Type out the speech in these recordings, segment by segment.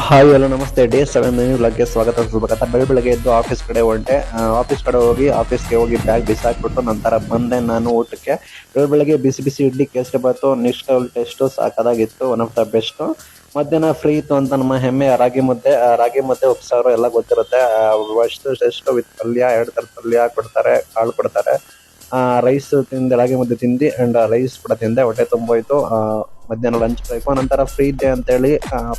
Hi hello ನಮಸ್ತೆ. Day 7 mini ವ್ಲಾಗ್ಗೆ ಸ್ವಾಗತ ಸುಭಾಗತ. ಬೆಳಗ್ಗೆ ಎದ್ದು ಆಫೀಸ್ ಕಡೆ ಹೊಂಟೆ. ಆಫೀಸ್ ಕಡೆ ಹೋಗಿ ಆಫೀಸ್ಗೆ ಹೋಗಿ ಬ್ಯಾಗ್ ಬಿಸಾಕ್ಬಿಟ್ಟು ನಂತರ ಬಂದೆ ನಾನು ಊಟಕ್ಕೆ. ಬೆಳಗ್ಗೆ ಬಿಸಿ ಬಿಸಿ ಇಡ್ಲಿ, ಕೇಸರಿ ಬಾತು, ನೆಕ್ಸ್ಟ್ ಟೆಸ್ಟ್ ಸಾಕಾಗಿತ್ತು. One of the best. ಮಧ್ಯಾಹ್ನ ಫ್ರೀ ಇತ್ತು ಅಂತ ನಮ್ಮ ಹೆಮ್ಮೆ ರಾಗಿ ಮುದ್ದೆ ಉಪ್ಸಾರು ಎಲ್ಲ ಗೊತ್ತಿರುತ್ತೆ. ಎಷ್ಟು ವಿತ್ ಪಲ್ಯ, 2 ಥರದ ಪಲ್ಯ ಕೊಡ್ತಾರೆ, ಕಾಳು ಕೊಡ್ತಾರೆ. ರೈಸ್ ತಿಂದೆ, ರಾಗಿ ಮುದ್ದೆ ತಿಂದು ಅಂಡ್ ರೈಸ್ ಕೂಡ ತಿಂದೆ. ಹೊಟ್ಟೆ ತುಂಬೋಯ್ತು. ಮಧ್ಯಾಹ್ನ ಲಂಚ್ ಬ್ರೇಕು. ನಂತರ ಫ್ರೀ ಇದ್ದೆ ಅಂತೇಳಿ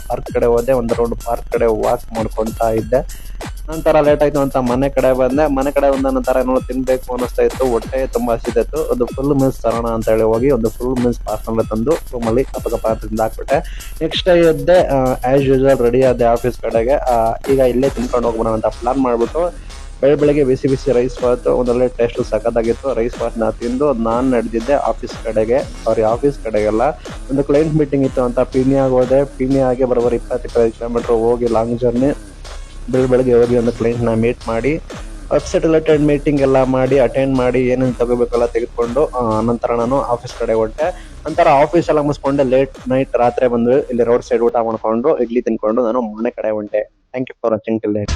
ಪಾರ್ಕ್ ಕಡೆ ಹೋದೆ. ಒಂದು ರೌಂಡ್ ಪಾರ್ಕ್ ಕಡೆ ವಾಕ್ ಮಾಡ್ಕೊತಾ ಇದ್ದೆ. ನಂತರ ಲೇಟ್ ಆಯ್ತು ಅಂತ ಮನೆ ಕಡೆ ಬಂದೆ. ಮನೆ ಕಡೆ ಬಂದ ನಂತರ ಏನೋ ತಿನ್ಬೇಕು ಅನ್ನಿಸ್ತಾ ಇತ್ತು. ಹೊಟ್ಟೆ ತುಂಬಾ ಹಸಿದಿತ್ತು. ಒಂದು ಫುಲ್ ಮೀಲ್ಸ್ ತರೋಣ ಅಂತ ಹೇಳಿ ಹೋಗಿ ಒಂದು ಫುಲ್ ಮೀಲ್ಸ್ ಪಾರ್ಸಲ್ ತಂದು ರೂಮಲ್ಲಿ ಕಪ್ಪ ತಿಂದಾಕ್ಬಿಟ್ಟೆ. ನೆಕ್ಸ್ಟ್ ಡೇ ಎದ್ದೆ, ಆಸ್ ಯೂಶುವಲ್ ರೆಡಿ ಆದೆ ಆಫೀಸ್ ಕಡೆಗೆ. ಈಗ ಇಲ್ಲೇ ತಿನ್ಕೊಂಡು ಹೋಗ್ಬಿಡೋಣ ಅಂತ ಪ್ಲಾನ್ ಮಾಡ್ಬಿಟ್ಟು ಬೆಳಗ್ಗೆ ಬಿಸಿ ಬಿಸಿ ರೈಸ್ ಬಾತ್, ಒಂದೊಳ್ಳೆ ಟೇಸ್ಟ್ ಸಖತ್ತಾಗಿತ್ತು. ರೈಸ್ ಬಾತ್ನ ತಿಂದು ನಾನು ನಡೆದಿದ್ದೆ ಆಫೀಸ್ ಕಡೆಗೆಲ್ಲ. ಒಂದು ಕ್ಲೈಂಟ್ ಮೀಟಿಂಗ್ ಇತ್ತು ಅಂತ ಪೀಣ್ಯಾಗ ಹೋದೆ. ಪೀಣ್ಯಾಗೆ ಬರೋಬರ್ 20-25 ಕಿಲೋಮೀಟರ್ ಹೋಗಿ ಲಾಂಗ್ ಜರ್ನಿ. ಬೆಳಗ್ಗೆ ಹೋಗಿ ಒಂದು ಕ್ಲೈಂಟ್ನ ಮೀಟ್ ಮಾಡಿ, ವೆಬ್ಸೈಟ್ ರಿಲೇಟೆಡ್ ಮೀಟಿಂಗ್ ಎಲ್ಲ ಮಾಡಿ, ಅಟೆಂಡ್ ಮಾಡಿ, ಏನೇನು ತಗೋಬೇಕೆಲ್ಲ ತೆಗೆದುಕೊಂಡು ನಂತರ ನಾನು ಆಫೀಸ್ ಕಡೆ ಹೊರಟೆ. ನಂತರ ಆಫೀಸ್ ಎಲ್ಲ ಮುಗಿಸ್ಕೊಂಡೆ. ಲೇಟ್ ನೈಟ್ ರಾತ್ರಿ ಬಂದು ಇಲ್ಲಿ ರೋಡ್ ಸೈಡ್ ಊಟ ಮಾಡ್ಕೊಂಡು ಇಡ್ಲಿ ತಿನ್ಕೊಂಡು ನಾನು ಮನೆ ಕಡೆ ಹೊಂಟೆ. Thank you for watching till late.